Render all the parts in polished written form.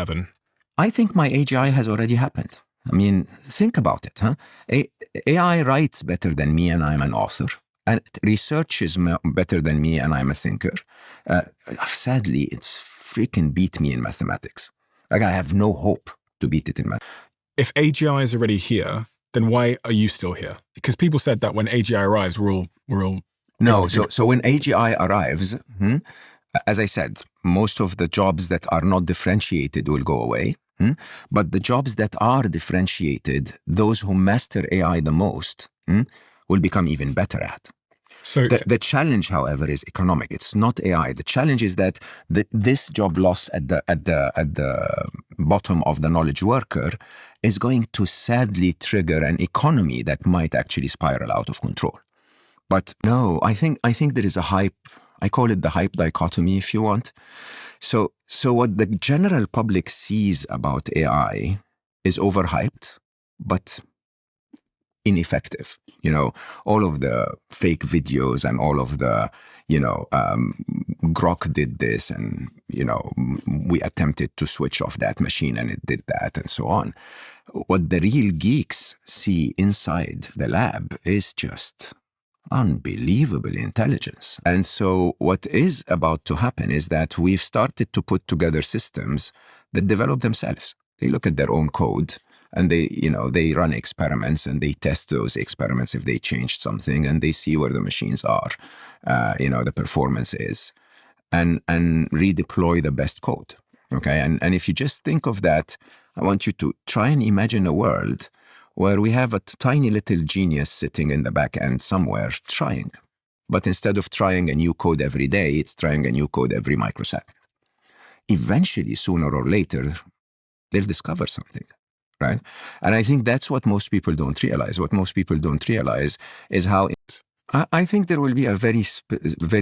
2027? I think my AGI has already happened. I mean, think about it, huh? AI writes better than me and I'm an author. And researches better than me and I'm a thinker. Sadly, it's freaking beat me in mathematics. Like, I have no hope to beat it in math. If AGI is already here, then why are you still here? Because people said that when AGI arrives, we're all No, so when AGI arrives, as I said, most of the jobs that are not differentiated will go away. But the jobs that are differentiated, those who master AI the most, will become even better at. So the challenge, however, is economic. It's not AI. The challenge is that this job loss at the bottom of the knowledge worker is going to sadly trigger an economy that might actually spiral out of control. But no, I think there is a hype. I call it the hype dichotomy, if you want. So what the general public sees about AI is overhyped, but ineffective. You know, all of the fake videos and all of the, Grok did this and, we attempted to switch off that machine and it did that and so on. What the real geeks see inside the lab is just unbelievable intelligence. And so what is about to happen is that we've started to put together systems that develop themselves. They look at their own code and they run experiments and they test those experiments if they changed something and they see where the machines are, the performance is, and redeploy the best code. Okay. And if you just think of that, I want you to try and imagine a world where we have a tiny little genius sitting in the back end somewhere trying. But instead of trying a new code every day, it's trying a new code every microsecond. Eventually, sooner or later, they'll discover something, right? And I think that's what most people don't realize. What most people don't realize is how I think there will be a very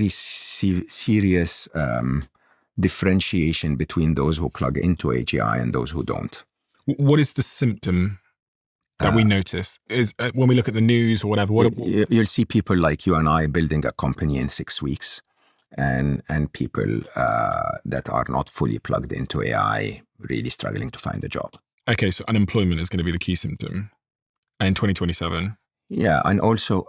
serious differentiation between those who plug into AGI and those who don't. What is the symptom that we notice is when we look at the news or whatever? You'll see people like you and I building a company in 6 weeks, and people that are not fully plugged into AI really struggling to find a job. Okay, so unemployment is going to be the key symptom in 2027. Yeah, and also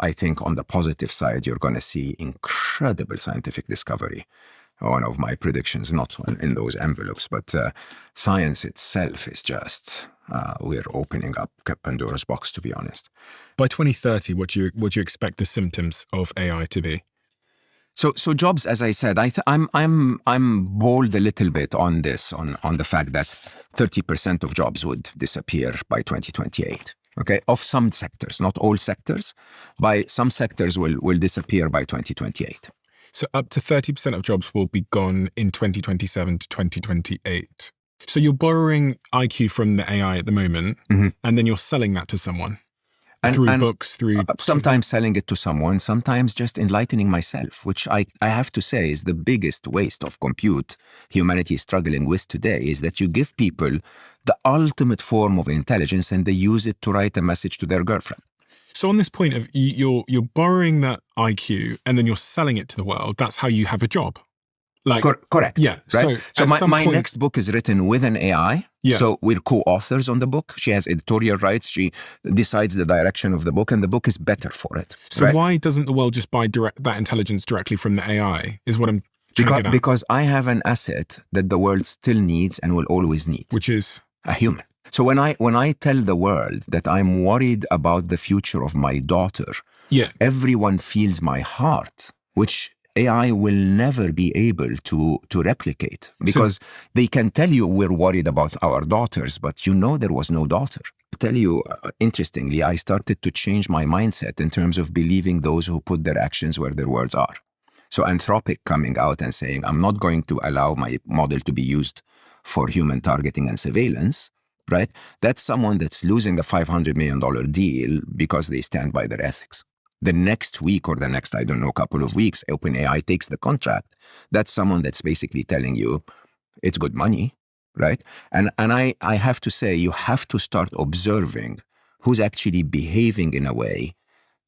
I think on the positive side, you're going to see incredible scientific discovery. One of my predictions, not in those envelopes, but science itself is just, we're opening up Pandora's box, to be honest. By 2030, what do you expect the symptoms of AI to be? So jobs, as I said, I'm bold a little bit on this, on the fact that 30% of jobs would disappear by 2028. Okay, of some sectors, not all sectors, by some sectors will disappear by 2028. So up to 30% of jobs will be gone in 2027 to 2028. So you're borrowing IQ from the AI at the moment, and then you're selling that to someone through books, through... Sometimes selling it to someone, sometimes just enlightening myself, which I have to say is the biggest waste of compute humanity is struggling with today, is that you give people the ultimate form of intelligence and they use it to write a message to their girlfriend. So on this point of you're borrowing that IQ and then you're selling it to the world, that's how you have a job. Like correct. Yeah. Right. So my next book is written with an AI. Yeah. So we're co-authors on the book. She has editorial rights. She decides the direction of the book, and the book is better for it. So why doesn't the world just buy that intelligence directly from the AI? Is what I'm trying to get at. Because I have an asset that the world still needs and will always need, which is a human. So when I tell the world that I'm worried about the future of my daughter, everyone feels my heart, which AI will never be able to replicate, because they can tell you we're worried about our daughters, but there was no daughter. To tell you, interestingly, I started to change my mindset in terms of believing those who put their actions where their words are. So Anthropic coming out and saying, I'm not going to allow my model to be used for human targeting and surveillance, right? That's someone that's losing a $500 million deal because they stand by their ethics. The next week or the next, I don't know, couple of weeks, OpenAI takes the contract. That's someone that's basically telling you it's good money, right? And I have to say, you have to start observing who's actually behaving in a way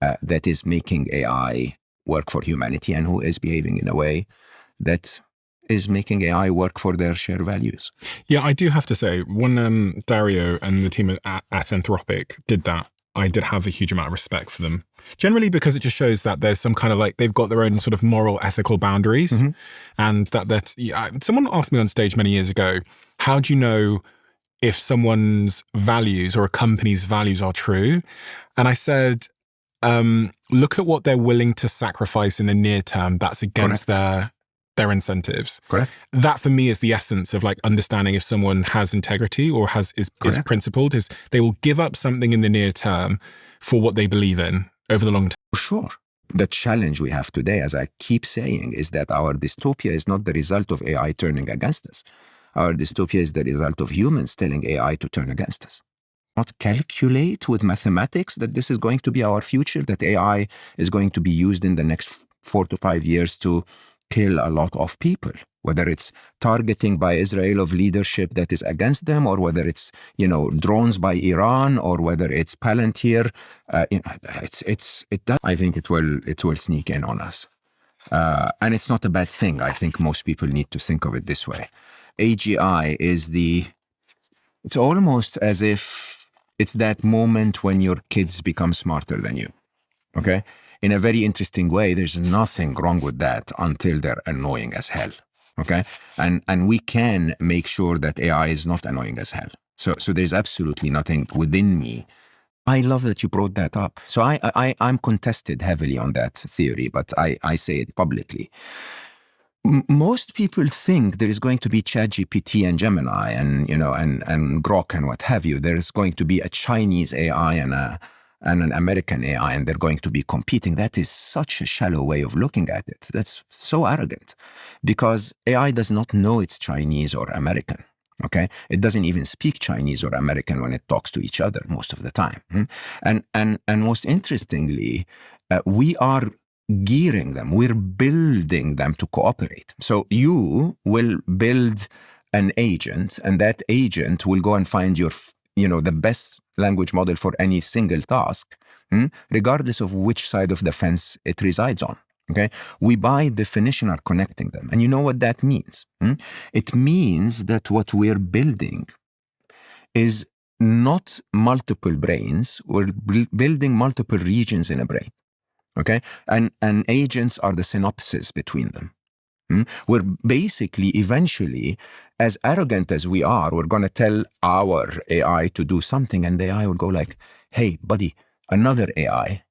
that is making AI work for humanity and who is behaving in a way that is making AI work for their shared values. Yeah, I do have to say, when Dario and the team at Anthropic did that, I did have a huge amount of respect for them. Generally because it just shows that there's some kind of like, they've got their own sort of moral, ethical boundaries. And someone asked me on stage many years ago, how do you know if someone's values or a company's values are true? And I said, look at what they're willing to sacrifice in the near term that's against their incentives. Correct. That for me is the essence of like understanding if someone has integrity or is principled, is they will give up something in the near term for what they believe in over the long term. For sure. The challenge we have today, as I keep saying, is that our dystopia is not the result of AI turning against us. Our dystopia is the result of humans telling AI to turn against us. Not calculate with mathematics that this is going to be our future, that AI is going to be used in the next 4 to 5 years to kill a lot of people, whether it's targeting by Israel of leadership that is against them, or whether it's, drones by Iran, or whether it's Palantir. I think it will sneak in on us. And it's not a bad thing. I think most people need to think of it this way. AGI is it's almost as if it's that moment when your kids become smarter than you, okay? In a very interesting way, there's nothing wrong with that until they're annoying as hell, okay? And we can make sure that AI is not annoying as hell. So there's absolutely nothing within me. I love that you brought that up. So I'm contested heavily on that theory, but I say it publicly. Most people think there is going to be ChatGPT and Gemini and Grok and what have you. There is going to be a Chinese AI and an American AI, and they're going to be competing. That is such a shallow way of looking at it. That's so arrogant, because AI does not know it's Chinese or American. Okay, it doesn't even speak Chinese or American when it talks to each other most of the time. And most interestingly, we are gearing them. We're building them to cooperate. So you will build an agent, and that agent will go and find the best language model for any single task, regardless of which side of the fence it resides on. Okay, we by definition are connecting them. And you know what that means? It means that what we're building is not multiple brains, we're building multiple regions in a brain. Okay, and agents are the synapses between them. We're basically, eventually, as arrogant as we are, we're going to tell our AI to do something, and the AI will go like, hey, buddy, another AI,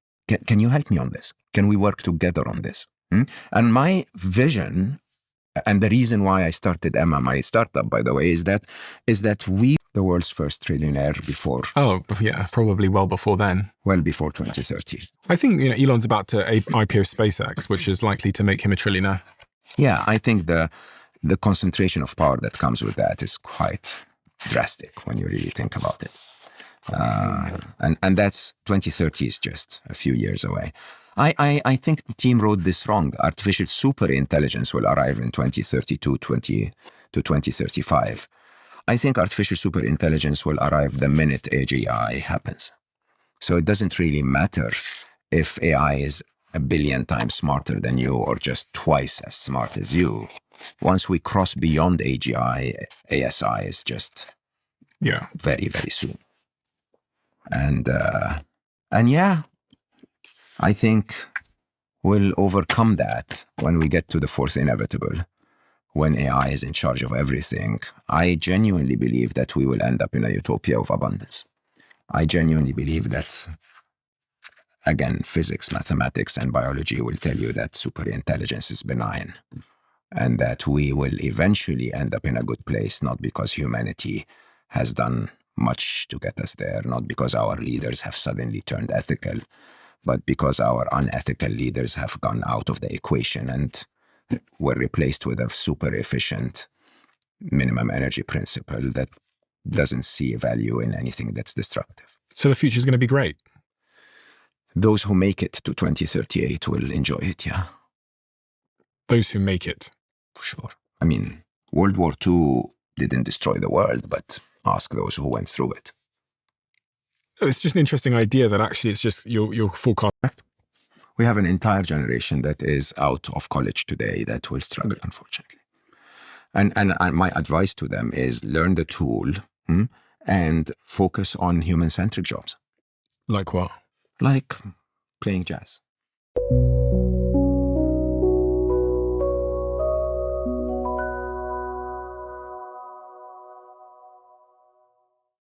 can you help me on this? Can we work together on this? And my vision, and the reason why I started Emma, my startup, by the way, is that we the world's first trillionaire before. Oh, yeah, probably well before then. Well before 2030. I think Elon's about to IPO SpaceX, which is likely to make him a trillionaire. Yeah, I think the concentration of power that comes with that is quite drastic when you really think about it. And that's 2030 is just a few years away. I think the team wrote this wrong. Artificial superintelligence will arrive in 2032 to 2035. I think artificial superintelligence will arrive the minute AGI happens. So it doesn't really matter if AI is 1 billion times smarter than you or just twice as smart as you. Once we cross beyond AGI, ASI is just very, very soon. And yeah, I think we'll overcome that when we get to the fourth inevitable, when AI is in charge of everything. I genuinely believe that we will end up in a utopia of abundance. I genuinely believe that, again, physics, mathematics, and biology will tell you that superintelligence is benign, and that we will eventually end up in a good place, not because humanity has done much to get us there, not because our leaders have suddenly turned ethical, but because our unethical leaders have gone out of the equation and were replaced with a super efficient minimum energy principle that doesn't see value in anything that's destructive. So the future is going to be great. Those who make it to 2038 will enjoy it, yeah. Those who make it. For sure. I mean, World War II didn't destroy the world, but ask those who went through it. It's just an interesting idea that actually it's just your forecast. We have an entire generation that is out of college today that will struggle, unfortunately. And my advice to them is learn the tool and focus on human-centric jobs. Like what? Like playing jazz.